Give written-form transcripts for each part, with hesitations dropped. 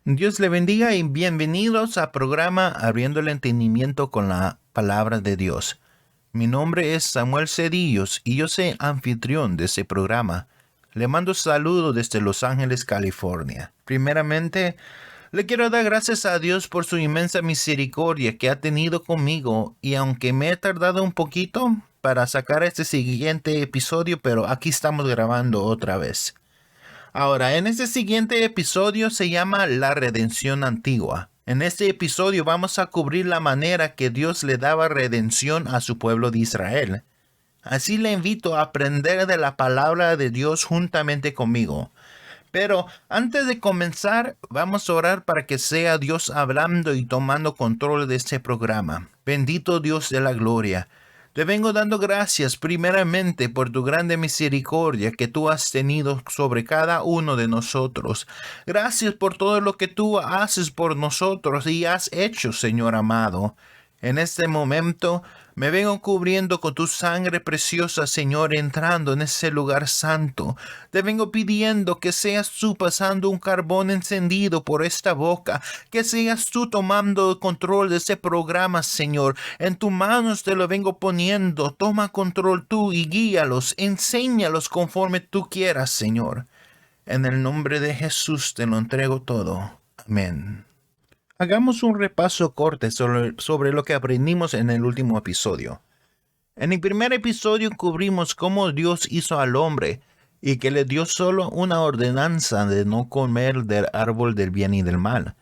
Dios le bendiga y bienvenidos al programa Abriendo el Entendimiento con la Palabra de Dios. Mi nombre es Samuel Cedillos y yo soy anfitrión de este programa. Le mando saludos desde Los Ángeles, California. Primeramente, le quiero dar gracias a Dios por su inmensa misericordia que ha tenido conmigo y aunque me he tardado un poquito para sacar este siguiente episodio, pero aquí estamos grabando otra vez. Ahora, en este siguiente episodio se llama La Redención Antigua. En este episodio vamos a cubrir la manera que Dios le daba redención a su pueblo de Israel. Así le invito a aprender de la palabra de Dios juntamente conmigo. Pero antes de comenzar, vamos a orar para que sea Dios hablando y tomando control de este programa. Bendito Dios de la gloria. Te vengo dando gracias primeramente por tu grande misericordia que tú has tenido sobre cada uno de nosotros. Gracias por todo lo que tú haces por nosotros y has hecho, Señor amado. En este momento me vengo cubriendo con tu sangre preciosa, Señor, entrando en ese lugar santo. Te vengo pidiendo que seas tú pasando un carbón encendido por esta boca, que seas tú tomando control de este programa, Señor. En tus manos te lo vengo poniendo. Toma control tú y guíalos, enséñalos conforme tú quieras, Señor. En el nombre de Jesús te lo entrego todo. Amén. Hagamos un repaso corto sobre lo que aprendimos en el último episodio. En el primer episodio cubrimos cómo Dios hizo al hombre y que le dio solo una ordenanza de no comer del árbol del bien y del mal.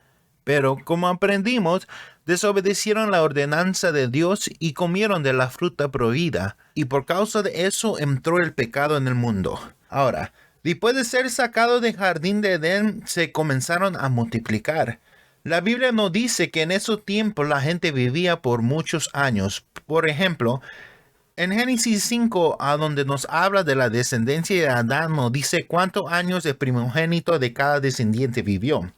Pero como aprendimos, desobedecieron la ordenanza de Dios y comieron de la fruta prohibida, y por causa de eso entró el pecado en el mundo. Ahora, después de ser sacados del jardín de Edén, se comenzaron a multiplicar. La Biblia nos dice que en esos tiempos la gente vivía por muchos años. Por ejemplo, en Génesis 5, a donde nos habla de la descendencia de Adán, nos dice cuántos años el primogénito de cada descendiente vivió.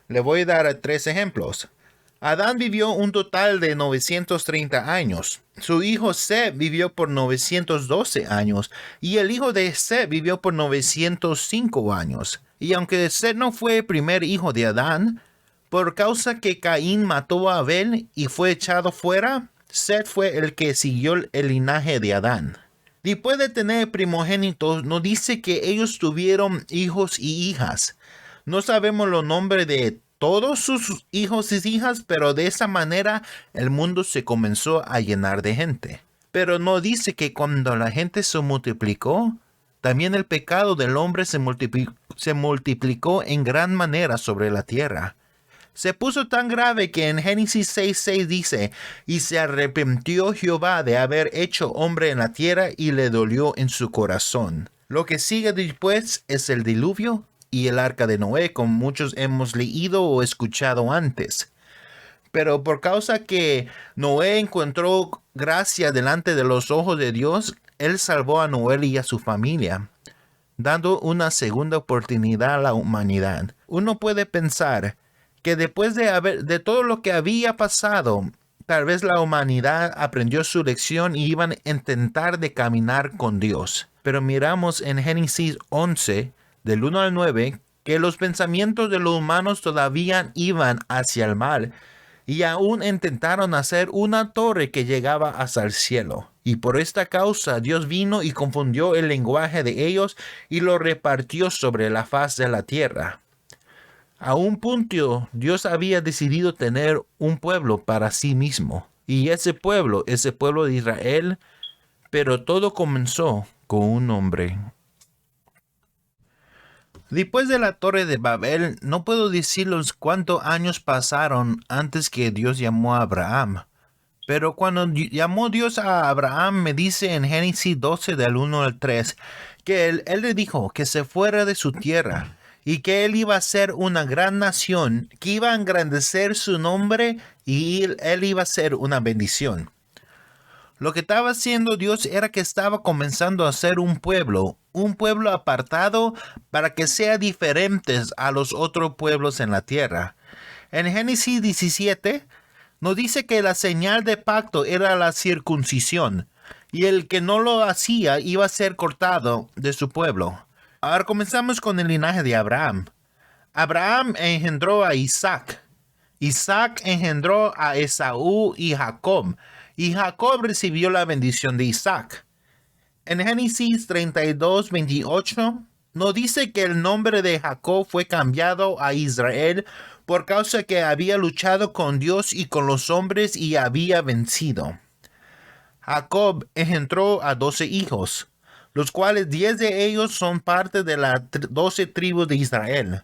Le voy a dar 3 ejemplos. Adán vivió un total de 930 años. Su hijo Set vivió por 912 años y el hijo de Set vivió por 905 años. Y aunque Set no fue el primer hijo de Adán, por causa que Caín mató a Abel y fue echado fuera, Set fue el que siguió el linaje de Adán. Después de tener primogénitos, nos dice que ellos tuvieron hijos y hijas. No sabemos los nombres de todos sus hijos y hijas, pero de esa manera el mundo se comenzó a llenar de gente. Pero no dice que cuando la gente se multiplicó, también el pecado del hombre se multiplicó en gran manera sobre la tierra. Se puso tan grave que en Génesis 6:6 dice, y se arrepintió Jehová de haber hecho hombre en la tierra y le dolió en su corazón. Lo que sigue después es el diluvio y el arca de Noé, como muchos hemos leído o escuchado antes. Pero por causa que Noé encontró gracia delante de los ojos de Dios, él salvó a Noé y a su familia, dando una segunda oportunidad a la humanidad. Uno puede pensar que después de todo lo que había pasado, tal vez la humanidad aprendió su lección y iban a intentar de caminar con Dios. Pero miramos en Génesis 11, del 1 al 9, que los pensamientos de los humanos todavía iban hacia el mal y aún intentaron hacer una torre que llegaba hasta el cielo. Y por esta causa Dios vino y confundió el lenguaje de ellos y lo repartió sobre la faz de la tierra. A un punto, Dios había decidido tener un pueblo para sí mismo. Y ese pueblo es el pueblo de Israel, pero todo comenzó con un hombre. Después de la Torre de Babel, no puedo decirles cuántos años pasaron antes que Dios llamó a Abraham. Pero cuando llamó Dios a Abraham, me dice en Génesis 12 del 1 al 3, que él le dijo que se fuera de su tierra y que él iba a ser una gran nación, que iba a engrandecer su nombre y él iba a ser una bendición. Lo que estaba haciendo Dios era que estaba comenzando a ser un pueblo apartado para que sea diferente a los otros pueblos en la tierra. En Génesis 17 nos dice que la señal de pacto era la circuncisión, y el que no lo hacía iba a ser cortado de su pueblo. Ahora comenzamos con el linaje de Abraham. Abraham engendró a Isaac. Isaac engendró a Esaú y Jacob, y Jacob recibió la bendición de Isaac. En Génesis 32:28 no dice que el nombre de Jacob fue cambiado a Israel por causa que había luchado con Dios y con los hombres y había vencido. Jacob engendró a 12 hijos, los cuales 10 de ellos son parte de las 12 tribus de Israel.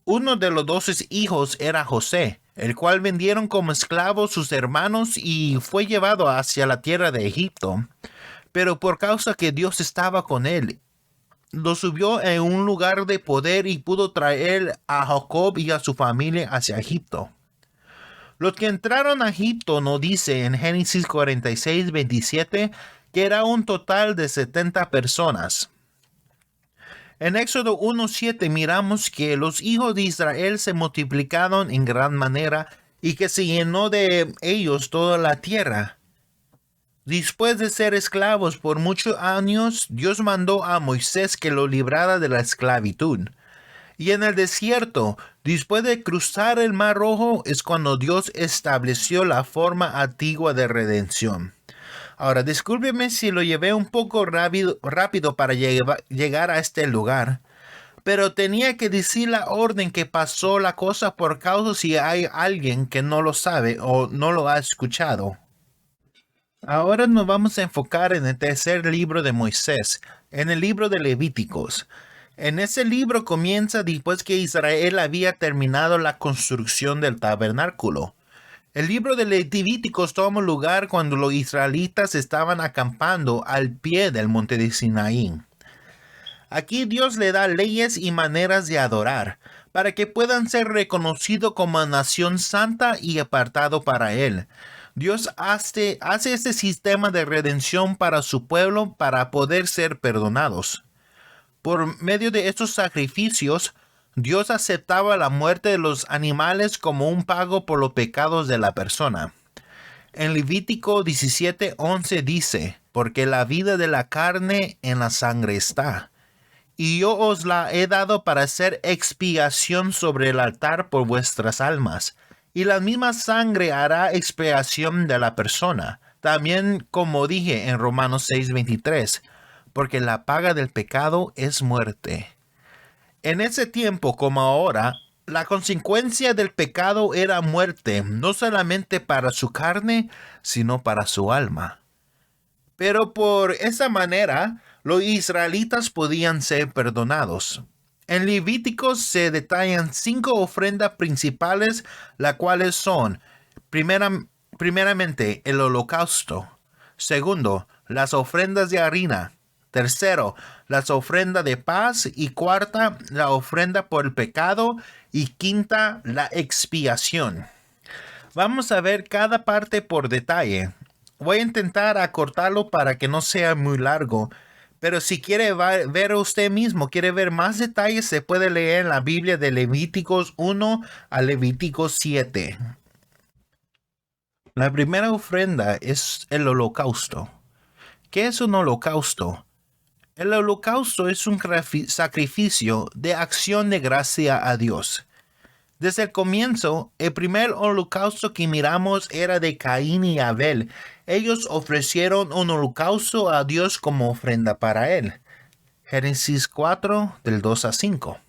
Uno de los 12 hijos era José, el cual vendieron como esclavo sus hermanos y fue llevado hacia la tierra de Egipto. Pero por causa que Dios estaba con él, lo subió en un lugar de poder y pudo traer a Jacob y a su familia hacia Egipto. Los que entraron a Egipto no dice en Génesis 46:27 que era un total de 70 personas. En Éxodo 1:7 miramos que los hijos de Israel se multiplicaron en gran manera y que se llenó de ellos toda la tierra. Después de ser esclavos por muchos años, Dios mandó a Moisés que lo librara de la esclavitud. Y en el desierto, después de cruzar el Mar Rojo, es cuando Dios estableció la forma antigua de redención. Ahora, discúlpeme si lo llevé un poco rápido para llegar a este lugar, pero tenía que decir la orden que pasó la cosa por causa si hay alguien que no lo sabe o no lo ha escuchado. Ahora nos vamos a enfocar en el tercer libro de Moisés, en el libro de Levíticos. En ese libro comienza después que Israel había terminado la construcción del tabernáculo. El libro de Levíticos toma lugar cuando los israelitas estaban acampando al pie del monte de Sinaí. Aquí Dios le da leyes y maneras de adorar, para que puedan ser reconocidos como nación santa y apartado para Él. Dios hace este sistema de redención para su pueblo para poder ser perdonados. Por medio de estos sacrificios, Dios aceptaba la muerte de los animales como un pago por los pecados de la persona. En Levítico 17:11 dice, porque la vida de la carne en la sangre está, y yo os la he dado para hacer expiación sobre el altar por vuestras almas, y la misma sangre hará expiación de la persona. También como dije en Romanos 6:23, porque la paga del pecado es muerte. En ese tiempo como ahora, la consecuencia del pecado era muerte, no solamente para su carne, sino para su alma. Pero por esa manera, los israelitas podían ser perdonados. En Levíticos se detallan 5 ofrendas principales, las cuales son, primeramente, el holocausto. Segundo, las ofrendas de harina. Tercero, las ofrendas de paz. Y cuarta, la ofrenda por el pecado. Y quinta, la expiación. Vamos a ver cada parte por detalle. Voy a intentar acortarlo para que no sea muy largo. Pero si quiere ver usted mismo, quiere ver más detalles, se puede leer en la Biblia de Levíticos 1 a Levíticos 7. La primera ofrenda es el holocausto. ¿Qué es un holocausto? El holocausto es un sacrificio de acción de gracia a Dios. Desde el comienzo, el primer holocausto que miramos era de Caín y Abel. Ellos ofrecieron un holocausto a Dios como ofrenda para él. Génesis 4, del 2 a 5.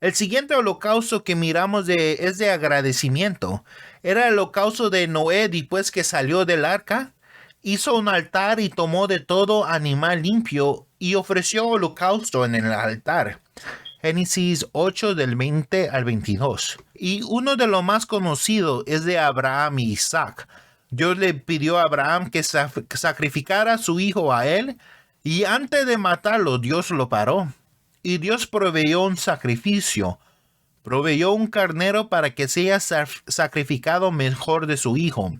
El siguiente holocausto que miramos es de agradecimiento. Era el holocausto de Noé después que salió del arca. Hizo un altar y tomó de todo animal limpio y ofreció holocausto en el altar. Génesis 8 del 20 al 22. Y uno de los más conocidos es de Abraham y Isaac. Dios le pidió a Abraham que sacrificara a su hijo a él, y antes de matarlo Dios lo paró. Y Dios proveyó un sacrificio. Proveyó un carnero para que sea sacrificado mejor de su hijo.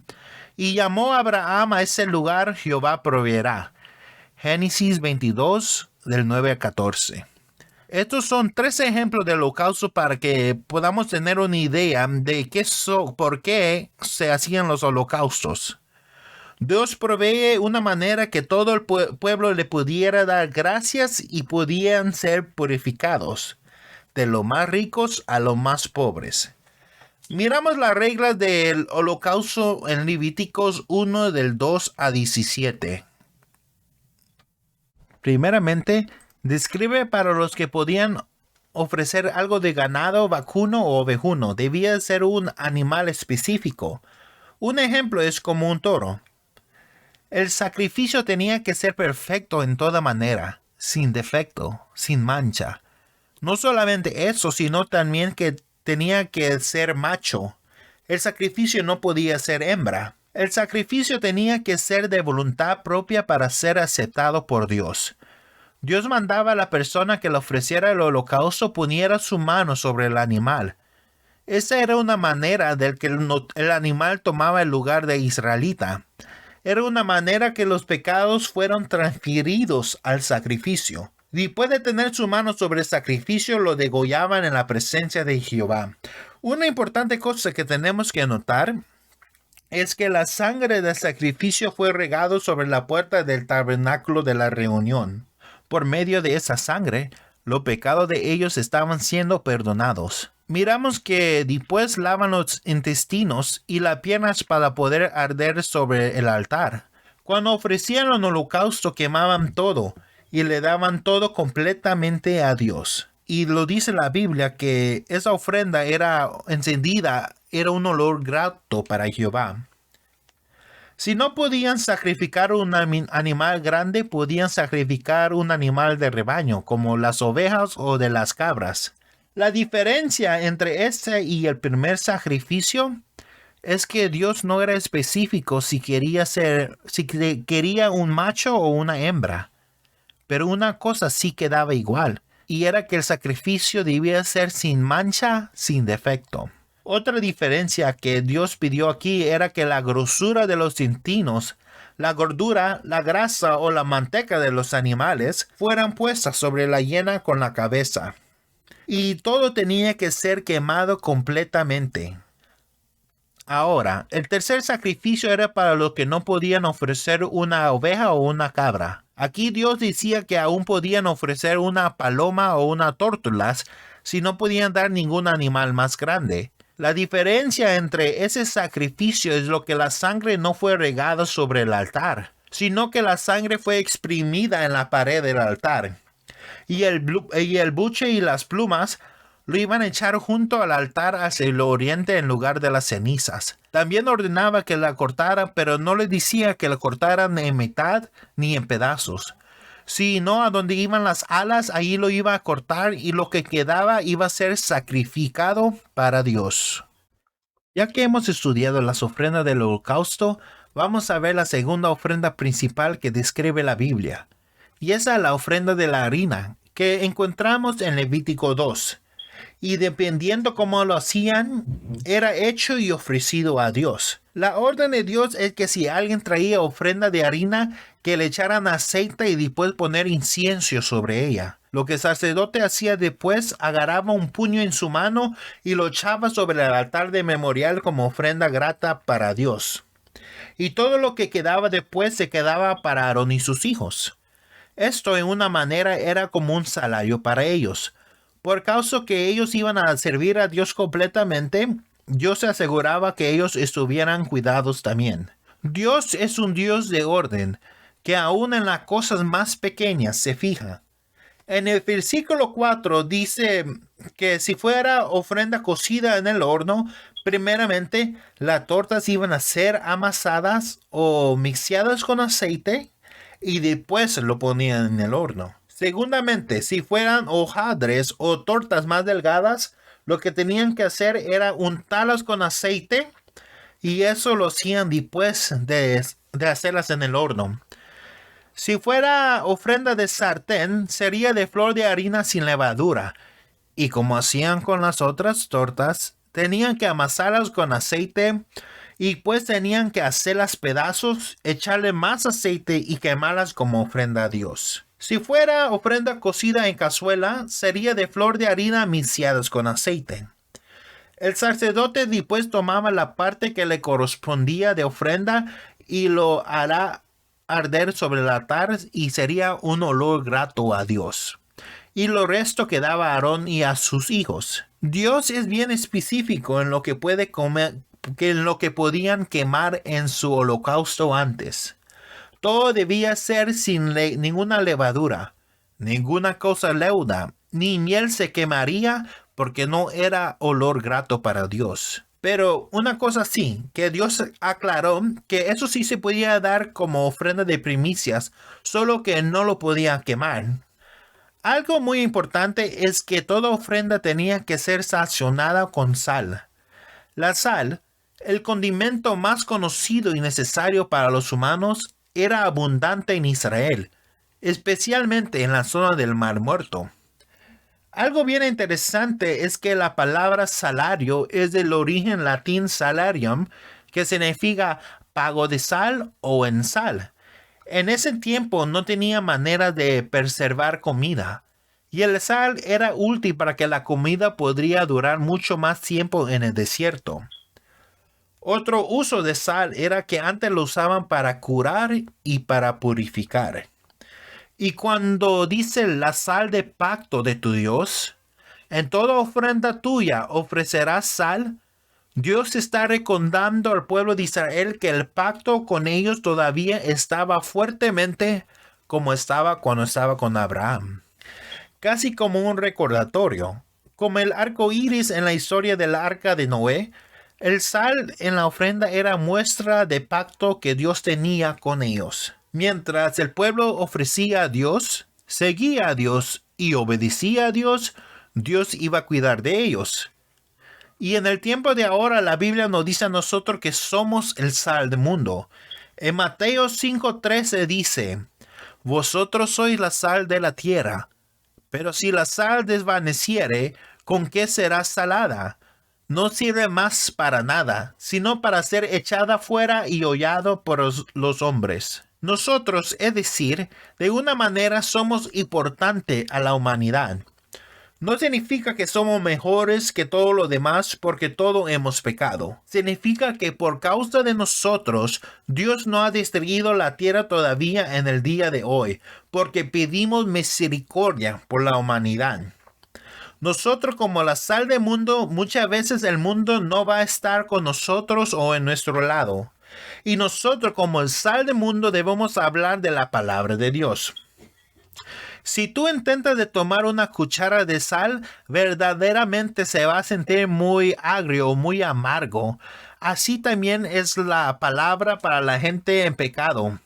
Y llamó a Abraham a ese lugar Jehová proveerá. Génesis 22 del 9 al 14. Estos son 3 ejemplos de holocausto para que podamos tener una idea de por qué se hacían los holocaustos. Dios provee una manera que todo el pueblo le pudiera dar gracias y podían ser purificados. de los más ricos a los más pobres. Miramos las reglas del holocausto en Levíticos 1 del 2 a 17. Primeramente, describe para los que podían ofrecer algo de ganado, vacuno o ovejuno. Debía ser un animal específico. Un ejemplo es como un toro. El sacrificio tenía que ser perfecto en toda manera, sin defecto, sin mancha. No solamente eso, sino también que tenía que ser macho. El sacrificio no podía ser hembra. El sacrificio tenía que ser de voluntad propia para ser aceptado por Dios. Dios mandaba a la persona que le ofreciera el holocausto poniera su mano sobre el animal. Esa era una manera de que el animal tomaba el lugar de israelita. Era una manera que los pecados fueron transferidos al sacrificio. Después de tener su mano sobre el sacrificio, lo degollaban en la presencia de Jehová. Una importante cosa que tenemos que notar es que la sangre del sacrificio fue regado sobre la puerta del tabernáculo de la reunión. Por medio de esa sangre, los pecados de ellos estaban siendo perdonados. Miramos que después lavan los intestinos y las piernas para poder arder sobre el altar. Cuando ofrecían el holocausto quemaban todo y le daban todo completamente a Dios. Y lo dice la Biblia que esa ofrenda era encendida, era un olor grato para Jehová. Si no podían sacrificar un animal grande, podían sacrificar un animal de rebaño, como las ovejas o de las cabras. La diferencia entre este y el primer sacrificio es que Dios no era específico si quería un macho o una hembra. Pero una cosa sí quedaba igual, y era que el sacrificio debía ser sin mancha, sin defecto. Otra diferencia que Dios pidió aquí era que la grosura de los intestinos, la gordura, la grasa o la manteca de los animales fueran puestas sobre la hiena con la cabeza. Y todo tenía que ser quemado completamente. Ahora, el tercer sacrificio era para los que no podían ofrecer una oveja o una cabra. Aquí Dios decía que aún podían ofrecer una paloma o una tórtola si no podían dar ningún animal más grande. La diferencia entre ese sacrificio es lo que la sangre no fue regada sobre el altar, sino que la sangre fue exprimida en la pared del altar. Y el buche y las plumas lo iban a echar junto al altar hacia el oriente en lugar de las cenizas. También ordenaba que la cortaran, pero no le decía que la cortaran en mitad ni en pedazos, sino a donde iban las alas, ahí lo iba a cortar y lo que quedaba iba a ser sacrificado para Dios. Ya que hemos estudiado las ofrendas del holocausto, vamos a ver la segunda ofrenda principal que describe la Biblia. Y esa es la ofrenda de la harina, que encontramos en Levítico 2. Y dependiendo cómo lo hacían, era hecho y ofrecido a Dios. La orden de Dios es que si alguien traía ofrenda de harina, que le echaran aceite y después poner incienso sobre ella. Lo que el sacerdote hacía después, agarraba un puño en su mano y lo echaba sobre el altar de memorial como ofrenda grata para Dios. Y todo lo que quedaba después se quedaba para Aarón y sus hijos. Esto en una manera era como un salario para ellos. Por causa que ellos iban a servir a Dios completamente, Dios se aseguraba que ellos estuvieran cuidados también. Dios es un Dios de orden, que aún en las cosas más pequeñas se fija. En el versículo 4 dice que si fuera ofrenda cocida en el horno, primeramente las tortas iban a ser amasadas o mixeadas con aceite y después lo ponían en el horno. Segundamente, si fueran hojaldres o tortas más delgadas, lo que tenían que hacer era untarlas con aceite y eso lo hacían después de hacerlas en el horno. Si fuera ofrenda de sartén, sería de flor de harina sin levadura. Y como hacían con las otras tortas, tenían que amasarlas con aceite y pues tenían que hacerlas pedazos, echarle más aceite y quemarlas como ofrenda a Dios. Si fuera ofrenda cocida en cazuela, sería de flor de harina mixeadas con aceite. El sacerdote después tomaba la parte que le correspondía de ofrenda y lo hará arder sobre el altar y sería un olor grato a Dios. y lo resto quedaba a Aarón y a sus hijos. Dios es bien específico en lo que puede comer, que en lo que podían quemar en su holocausto antes. Todo debía ser sin ninguna levadura, ninguna cosa leuda, ni miel se quemaría porque no era olor grato para Dios. Pero una cosa sí, que Dios aclaró que eso sí se podía dar como ofrenda de primicias, solo que no lo podía quemar. Algo muy importante es que toda ofrenda tenía que ser sazonada con sal. La sal, el condimento más conocido y necesario para los humanos, era abundante en Israel, especialmente en la zona del Mar Muerto. Algo bien interesante es que la palabra salario es del origen latín salarium, que significa pago de sal o en sal. En ese tiempo no tenía manera de preservar comida, y el sal era útil para que la comida podría durar mucho más tiempo en el desierto. Otro uso de sal era que antes lo usaban para curar y para purificar. Y cuando dice la sal de pacto de tu Dios, en toda ofrenda tuya ofrecerás sal, Dios está recordando al pueblo de Israel que el pacto con ellos todavía estaba fuertemente como estaba cuando estaba con Abraham. Casi como un recordatorio. Como el arco iris en la historia del arca de Noé, el sal en la ofrenda era muestra de pacto que Dios tenía con ellos. Mientras el pueblo ofrecía a Dios, seguía a Dios y obedecía a Dios, Dios iba a cuidar de ellos. Y en el tiempo de ahora la Biblia nos dice a nosotros que somos el sal del mundo. En Mateo 5:13 dice, vosotros sois la sal de la tierra, pero si la sal desvaneciere, ¿con qué será salada? No sirve más para nada, sino para ser echada fuera y hollado por los hombres. Nosotros, es decir, de una manera somos importante a la humanidad. No significa que somos mejores que todo lo demás porque todos hemos pecado. Significa que por causa de nosotros, Dios no ha destruido la tierra todavía en el día de hoy, porque pedimos misericordia por la humanidad. Nosotros como la sal del mundo, muchas veces el mundo no va a estar con nosotros o en nuestro lado. Y nosotros como el sal del mundo debemos hablar de la palabra de Dios. Si tú intentas de tomar una cuchara de sal, verdaderamente se va a sentir muy agrio o muy amargo. Así también es la palabra para la gente en pecado.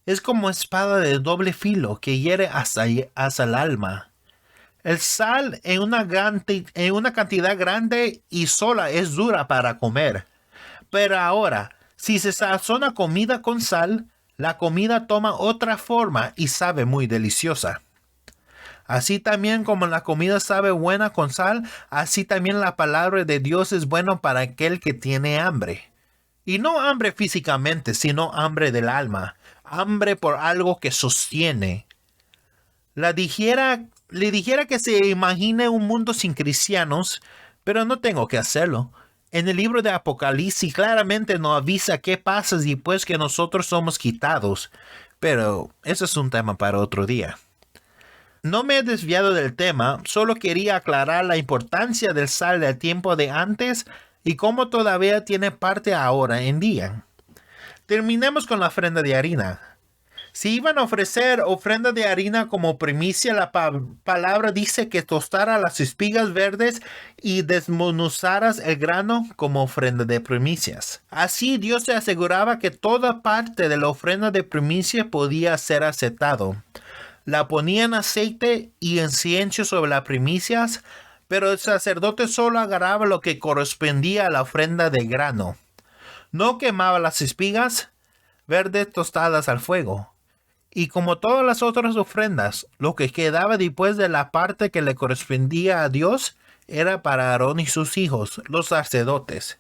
Es como espada de doble filo que hiere hasta el alma. El sal en una cantidad grande y sola es dura para comer. Pero ahora, si se sazona comida con sal, la comida toma otra forma y sabe muy deliciosa. Así también como la comida sabe buena con sal, así también la palabra de Dios es buena para aquel que tiene hambre. Y no hambre físicamente, sino hambre del alma, hambre por algo que sostiene. Le dijera que se imagine un mundo sin cristianos, pero no tengo que hacerlo. En el libro de Apocalipsis claramente nos avisa qué pasa después que nosotros somos quitados, pero eso es un tema para otro día. No me he desviado del tema, solo quería aclarar la importancia del sal del tiempo de antes y cómo todavía tiene parte ahora en día. Terminemos con la ofrenda de harina. Si iban a ofrecer ofrenda de harina como primicia, la palabra dice que tostara las espigas verdes y desmenuzaras el grano como ofrenda de primicias. Así Dios se aseguraba que toda parte de la ofrenda de primicia podía ser aceptado. La ponían aceite y incienso sobre las primicias, pero el sacerdote solo agarraba lo que correspondía a la ofrenda de grano. No quemaba las espigas verdes tostadas al fuego. Y como todas las otras ofrendas, lo que quedaba después de la parte que le correspondía a Dios era para Aarón y sus hijos, los sacerdotes.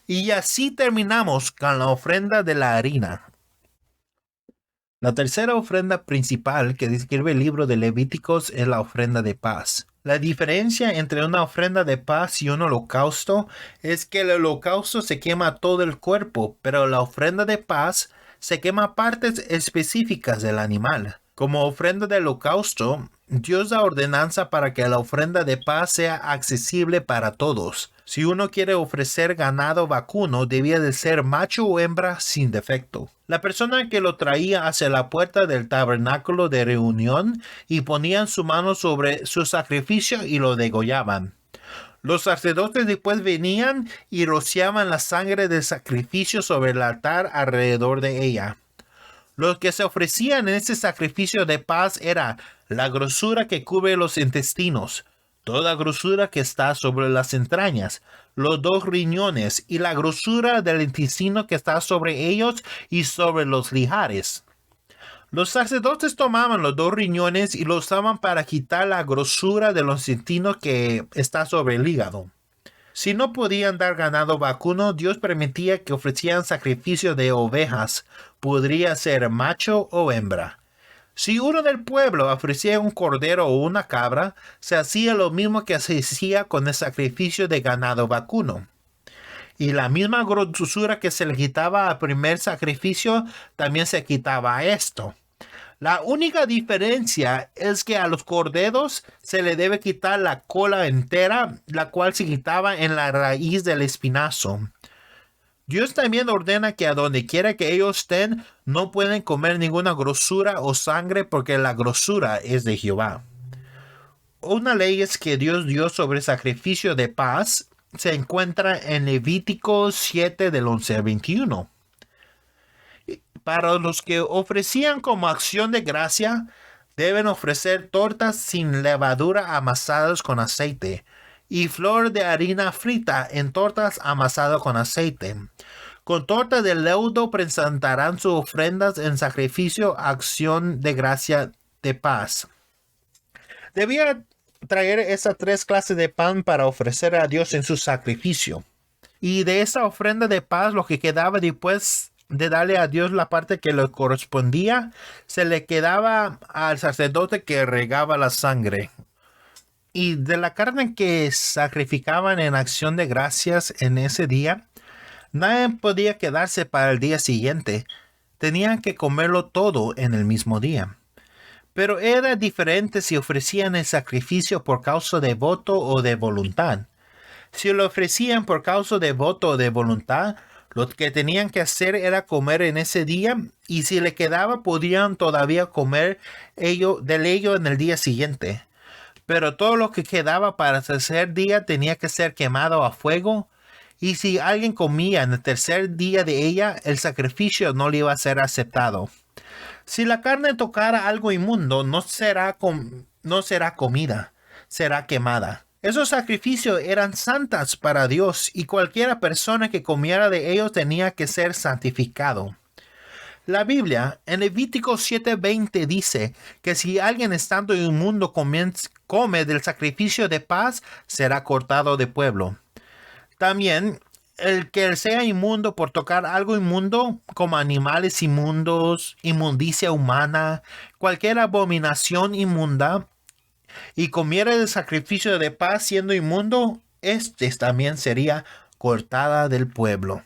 Y así terminamos con la ofrenda de la harina. La tercera ofrenda principal que describe el libro de Levíticos es la ofrenda de paz. La diferencia entre una ofrenda de paz y un holocausto es que el holocausto se quema todo el cuerpo, pero la ofrenda de paz se quema partes específicas del animal. Como ofrenda del holocausto, Dios da ordenanza para que la ofrenda de paz sea accesible para todos. Si uno quiere ofrecer ganado vacuno, debía de ser macho o hembra sin defecto. La persona que lo traía hacia la puerta del tabernáculo de reunión y ponían su mano sobre su sacrificio y lo degollaban. Los sacerdotes después venían y rociaban la sangre del sacrificio sobre el altar alrededor de ella. Lo que se ofrecían en este sacrificio de paz era la grosura que cubre los intestinos, toda grosura que está sobre las entrañas, los 2 riñones y la grosura del intestino que está sobre ellos y sobre los lijares. Los sacerdotes tomaban los 2 riñones y los usaban para quitar la grosura de los intestinos que está sobre el hígado. Si no podían dar ganado vacuno, Dios permitía que ofrecieran sacrificio de ovejas. Podría ser macho o hembra. Si uno del pueblo ofrecía un cordero o una cabra, se hacía lo mismo que se hacía con el sacrificio de ganado vacuno. Y la misma grosura que se le quitaba al primer sacrificio, también se quitaba a esto. La única diferencia es que a los corderos se le debe quitar la cola entera, la cual se quitaba en la raíz del espinazo. Dios también ordena que a donde quiera que ellos estén, no pueden comer ninguna grosura o sangre porque la grosura es de Jehová. Una ley es que Dios dio sobre sacrificio de paz se encuentra en Levítico 7 del 11 al 21. Para los que ofrecían como acción de gracia, deben ofrecer tortas sin levadura amasadas con aceite y flor de harina frita en tortas amasadas con aceite. Con torta de leudo presentarán sus ofrendas en sacrificio, acción de gracia de paz. Debía traer esas 3 clases de pan para ofrecer a Dios en su sacrificio. Y de esa ofrenda de paz, lo que quedaba después de darle a Dios la parte que le correspondía, se le quedaba al sacerdote que regaba la sangre. Y de la carne que sacrificaban en acción de gracias en ese día, nadie podía quedarse para el día siguiente. Tenían que comerlo todo en el mismo día. Pero era diferente si ofrecían el sacrificio por causa de voto o de voluntad. Si lo ofrecían por causa de voto o de voluntad, lo que tenían que hacer era comer en ese día, y si le quedaba podían todavía comer del ello en el día siguiente. Pero todo lo que quedaba para el tercer día tenía que ser quemado a fuego, y si alguien comía en el tercer día de ella, el sacrificio no le iba a ser aceptado. Si la carne tocara algo inmundo, no será comida, será quemada. Esos sacrificios eran santas para Dios y cualquiera persona que comiera de ellos tenía que ser santificado. La Biblia en Levítico 7:20 dice que si alguien estando inmundo come del sacrificio de paz, será cortado de pueblo. También el que sea inmundo por tocar algo inmundo, como animales inmundos, inmundicia humana, cualquier abominación inmunda, y comiera del sacrificio de paz siendo inmundo, también sería cortada del pueblo.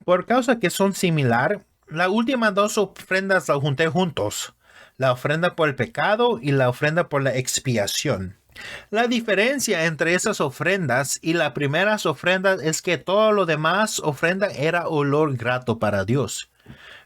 Por causa que son similar, las últimas 2 ofrendas las junté juntos, la ofrenda por el pecado y la ofrenda por la expiación. La diferencia entre esas ofrendas y las primeras ofrendas es que todo lo demás ofrenda era olor grato para Dios.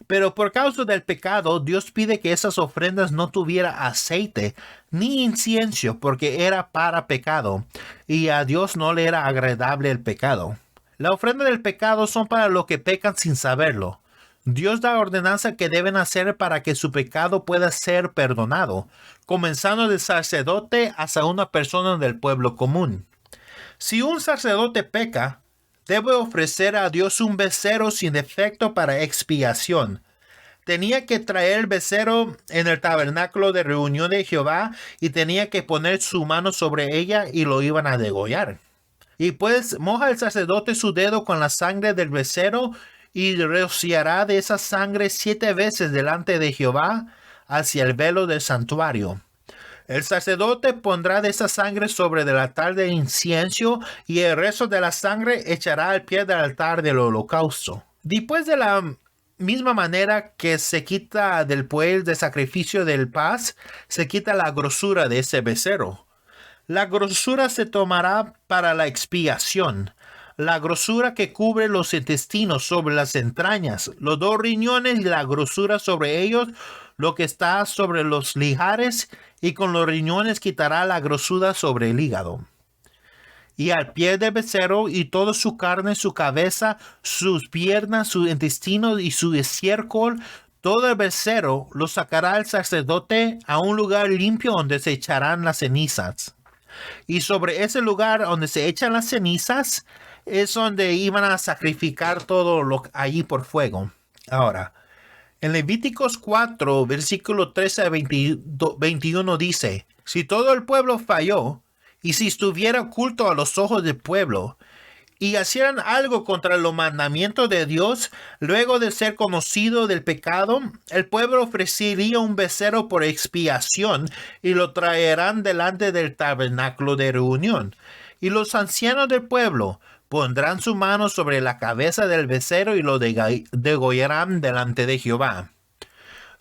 Pero por causa del pecado, Dios pide que esas ofrendas no tuviera aceite ni incienso porque era para pecado, y a Dios no le era agradable el pecado. La ofrenda del pecado son para los que pecan sin saberlo. Dios da ordenanza que deben hacer para que su pecado pueda ser perdonado, comenzando del sacerdote hasta una persona del pueblo común. Si un sacerdote peca, debe ofrecer a Dios un becerro sin defecto para expiación. Tenía que traer el becerro en el tabernáculo de reunión de Jehová y tenía que poner su mano sobre ella y lo iban a degollar. Y pues moja el sacerdote su dedo con la sangre del becerro y rociará de esa sangre 7 veces delante de Jehová hacia el velo del santuario. El sacerdote pondrá de esa sangre sobre el altar de incienso y el resto de la sangre echará al pie del altar del holocausto. Después de la misma manera que se quita del buey de sacrificio del paz, se quita la grosura de ese becerro. La grosura se tomará para la expiación. La grosura que cubre los intestinos sobre las entrañas, los dos riñones y la grosura sobre ellos, lo que está sobre los lijares, y con los riñones quitará la grosura sobre el hígado. Y al pie del becerro y toda su carne, su cabeza, sus piernas, su intestino y su estiércol, todo el becerro lo sacará el sacerdote a un lugar limpio donde se echarán las cenizas. Y sobre ese lugar donde se echan las cenizas es donde iban a sacrificar todo lo allí por fuego. Ahora, en Levíticos 4, versículo 13 a 21 dice, si todo el pueblo falló, y si estuviera oculto a los ojos del pueblo, y hicieran algo contra los mandamientos de Dios, luego de ser conocido del pecado, el pueblo ofrecería un becerro por expiación y lo traerán delante del tabernáculo de reunión. Y los ancianos del pueblo pondrán su mano sobre la cabeza del becerro y lo degollarán delante de Jehová.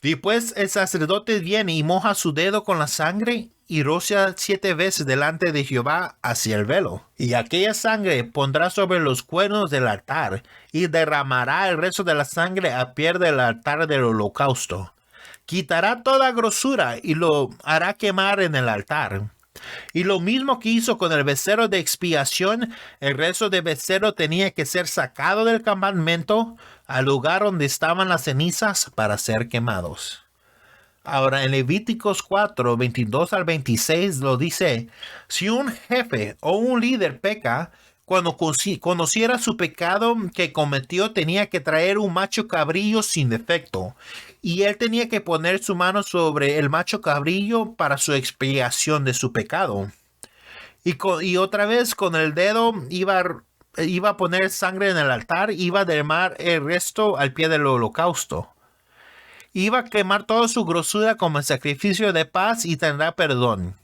Después el sacerdote viene y moja su dedo con la sangre y rocea 7 veces delante de Jehová hacia el velo. Y aquella sangre pondrá sobre los cuernos del altar y derramará el resto de la sangre a pie del altar del holocausto. Quitará toda grosura y lo hará quemar en el altar. Y lo mismo que hizo con el becerro de expiación, el resto del becerro tenía que ser sacado del campamento al lugar donde estaban las cenizas para ser quemados. Ahora en Levíticos 4, 22 al 26 lo dice, si un jefe o un líder peca, cuando conociera su pecado que cometió, tenía que traer un macho cabrillo sin defecto, y él tenía que poner su mano sobre el macho cabrillo para su expiación de su pecado. Y otra vez con el dedo iba a poner sangre en el altar, iba a derramar el resto al pie del holocausto. Iba a quemar toda su grosura como sacrificio de paz y tendrá perdón.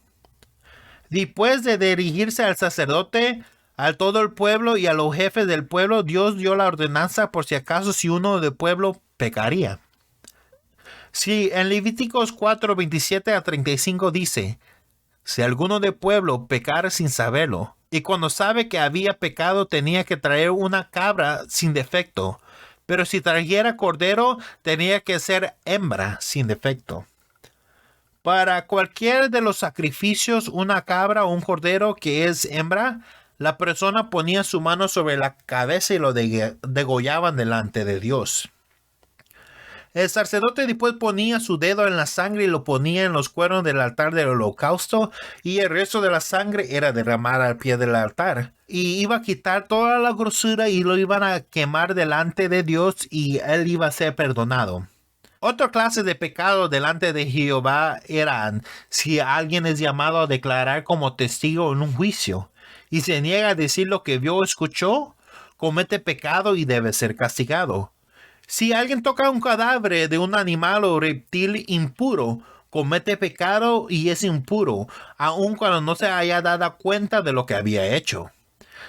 Después de dirigirse al sacerdote, a todo el pueblo y a los jefes del pueblo, Dios dio la ordenanza por si acaso si uno del pueblo pecaría. Si en Levíticos 4, 27 a 35 dice, si alguno del pueblo pecara sin saberlo, y cuando sabe que había pecado tenía que traer una cabra sin defecto, pero si trajera cordero tenía que ser hembra sin defecto. Para cualquier de los sacrificios, una cabra o un cordero que es hembra, la persona ponía su mano sobre la cabeza y lo degollaban delante de Dios. El sacerdote después ponía su dedo en la sangre y lo ponía en los cuernos del altar del holocausto, y el resto de la sangre era derramada al pie del altar. Y iba a quitar toda la grosura y lo iban a quemar delante de Dios y él iba a ser perdonado. Otra clase de pecado delante de Jehová eran si alguien es llamado a declarar como testigo en un juicio y se niega a decir lo que vio o escuchó, comete pecado y debe ser castigado. Si alguien toca un cadáver de un animal o reptil impuro, comete pecado y es impuro, aun cuando no se haya dado cuenta de lo que había hecho.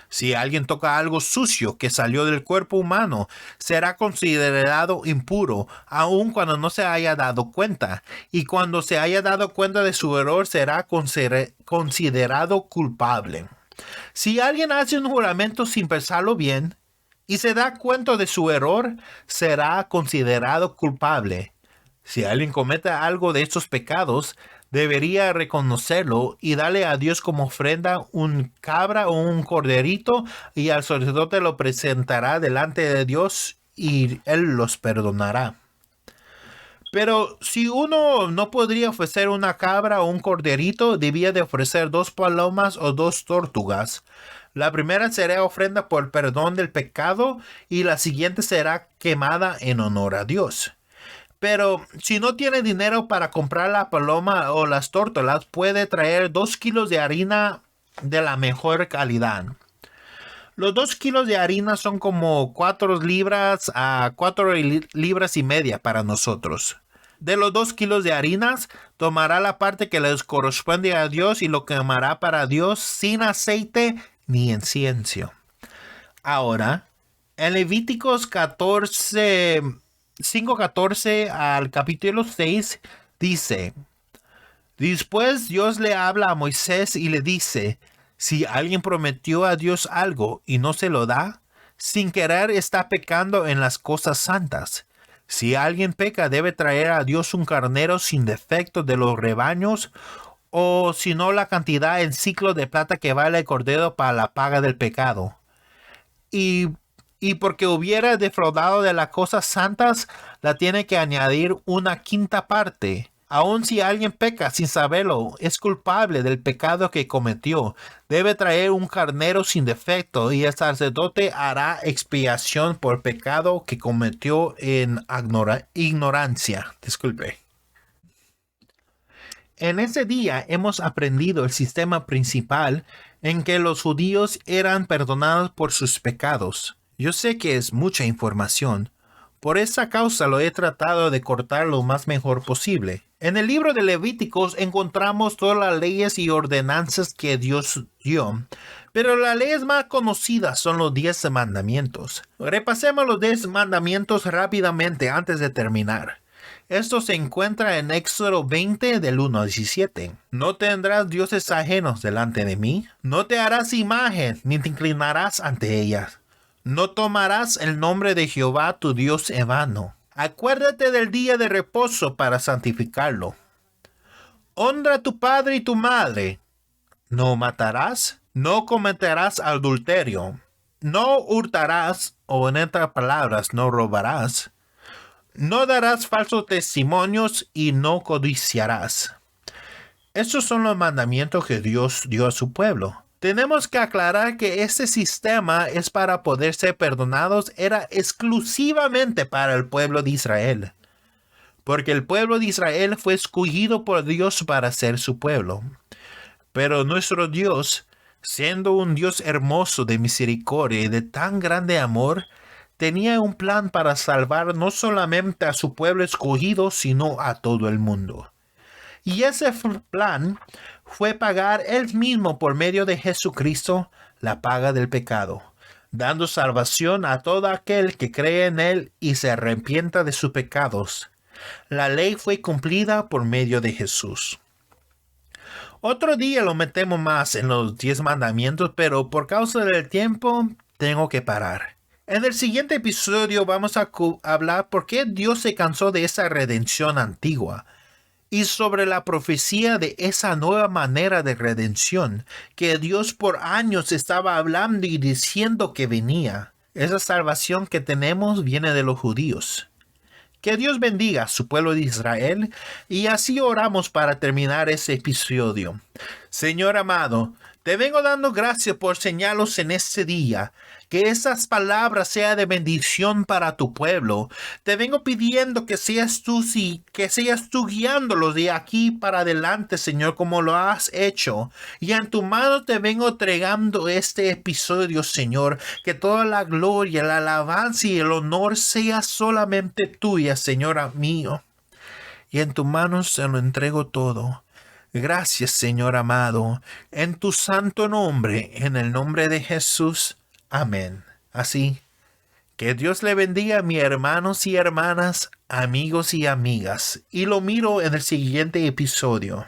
Si alguien toca algo sucio que salió del cuerpo humano, será considerado impuro, aun cuando no se haya dado cuenta, y cuando se haya dado cuenta de su error, será considerado culpable. Si alguien hace un juramento sin pensarlo bien, y se da cuenta de su error, será considerado culpable. Si alguien comete algo de estos pecados, debería reconocerlo y darle a Dios como ofrenda un cabra o un corderito, y al sacerdote lo presentará delante de Dios y él los perdonará. Pero si uno no podría ofrecer una cabra o un corderito, debía de ofrecer 2 palomas o 2 tortugas. La primera será ofrenda por el perdón del pecado y la siguiente será quemada en honor a Dios. Pero si no tiene dinero para comprar la paloma o las tórtolas, puede traer 2 kilos de harina de la mejor calidad. Los 2 kilos de harina son como 4 libras a 4 libras y media para nosotros. De los 2 kilos de harinas, tomará la parte que les corresponde a Dios y lo quemará para Dios sin aceite ni incienso. Ahora, en Levíticos 14, 5:14 al capítulo 6 dice: Después Dios le habla a Moisés y le dice: si alguien prometió a Dios algo y no se lo da, sin querer está pecando en las cosas santas. Si alguien peca, debe traer a Dios un carnero sin defecto de los rebaños, o si no, la cantidad en ciclo de plata que vale el cordero para la paga del pecado. Y, y porque hubiera defraudado de las cosas santas, la tiene que añadir una quinta parte. Aun si alguien peca sin saberlo, es culpable del pecado que cometió. Debe traer un carnero sin defecto, y el sacerdote hará expiación por pecado que cometió en ignorancia. Disculpe. En ese día hemos aprendido el sistema principal en que los judíos eran perdonados por sus pecados. Yo sé que es mucha información. Por esa causa lo he tratado de cortar lo más mejor posible. En el libro de Levíticos encontramos todas las leyes y ordenanzas que Dios dio, pero las leyes más conocidas son los 10 mandamientos. Repasemos los 10 mandamientos rápidamente antes de terminar. Esto se encuentra en Éxodo 20 del 1 al 17. No tendrás dioses ajenos delante de mí. No te harás imagen ni te inclinarás ante ellas. No tomarás el nombre de Jehová tu Dios en vano. Acuérdate del día de reposo para santificarlo. Honra a tu padre y tu madre. No matarás. No cometerás adulterio. No hurtarás, o en otras palabras, no robarás. No darás falsos testimonios y no codiciarás. Estos son los mandamientos que Dios dio a su pueblo. Tenemos que aclarar que este sistema es para poder ser perdonados, era exclusivamente para el pueblo de Israel. Porque el pueblo de Israel fue escogido por Dios para ser su pueblo. Pero nuestro Dios, siendo un Dios hermoso de misericordia y de tan grande amor, tenía un plan para salvar no solamente a su pueblo escogido, sino a todo el mundo. Y ese plan fue pagar él mismo por medio de Jesucristo la paga del pecado, dando salvación a todo aquel que cree en él y se arrepienta de sus pecados. La ley fue cumplida por medio de Jesús. Otro día lo metemos más en los 10 mandamientos, pero por causa del tiempo tengo que parar. En el siguiente episodio vamos a hablar por qué Dios se cansó de esa redención antigua y sobre la profecía de esa nueva manera de redención que Dios por años estaba hablando y diciendo que venía. Esa salvación que tenemos viene de los judíos. Que Dios bendiga a su pueblo de Israel, y así oramos para terminar este episodio. Señor amado, te vengo dando gracias por señalos en este día. Que esas palabras sean de bendición para tu pueblo. Te vengo pidiendo que seas tú guiándolos de aquí para adelante, Señor, como lo has hecho. Y en tu mano te vengo entregando este episodio, Señor. Que toda la gloria, la alabanza y el honor sea solamente tuya, Señor mío. Y en tu mano se lo entrego todo. Gracias, Señor amado. En tu santo nombre, en el nombre de Jesús. Amén. Así que Dios le bendiga a mis hermanos y hermanas, amigos y amigas. Y lo miro en el siguiente episodio.